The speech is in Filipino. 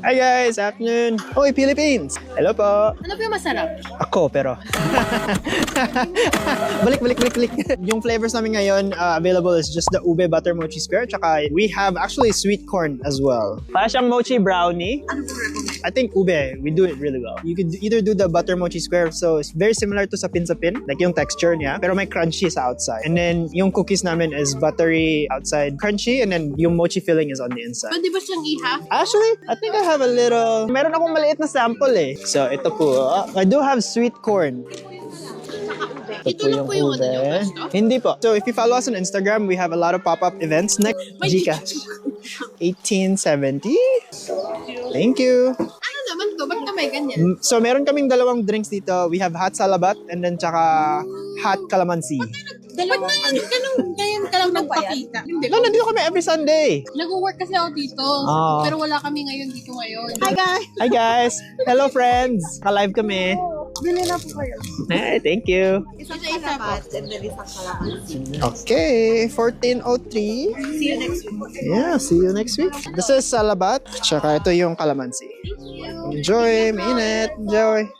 Hi guys, afternoon. Oy, Philippines. Hello po. Ano ba yung masarap? Ako, pero. balik. Yung flavors namin ngayon available is just the ube butter mochi square. Tsaka we have actually sweet corn as well. Para siyang mochi brownie. Ano po recommend? I think ube, we do it really well. You could either do the butter mochi square, so it's very similar to sapin-sapin, like yung texture niya, pero may crunchy sa outside. And then yung cookies namin is buttery outside, crunchy, and then yung mochi filling is on the inside. Pwede ba siyang i-half? Actually, I think I have a little... Meron akong maliit na sample eh. So, ito po. I do have sweet corn. Ito lang po yung ano nyo, gusto? Hindi po. So, if you follow us on Instagram, we have a lot of pop-up events. Next, May Gcash. 1870. Thank you. Ano naman to? Ba't ka may ganyan? So, meron kaming dalawang drinks dito. We have hot salabat and then tsaka hot calamansi. Ba't ganyan ka lang nagpakita? Hindi No, nandito kami every Sunday. Nag-work kasi ako dito. Ah. Pero wala kami ngayon dito ngayon. Hi guys! Hi guys! Hello friends! Ka-live kami. Bili na po kayo. Hey, thank you. Isa-isa po. And then isang kalamansi. Okay, 1403. See you next week. Yeah, see you next week. This is salabat, tsaka ito yung kalamansi. Enjoy, mainit. Enjoy.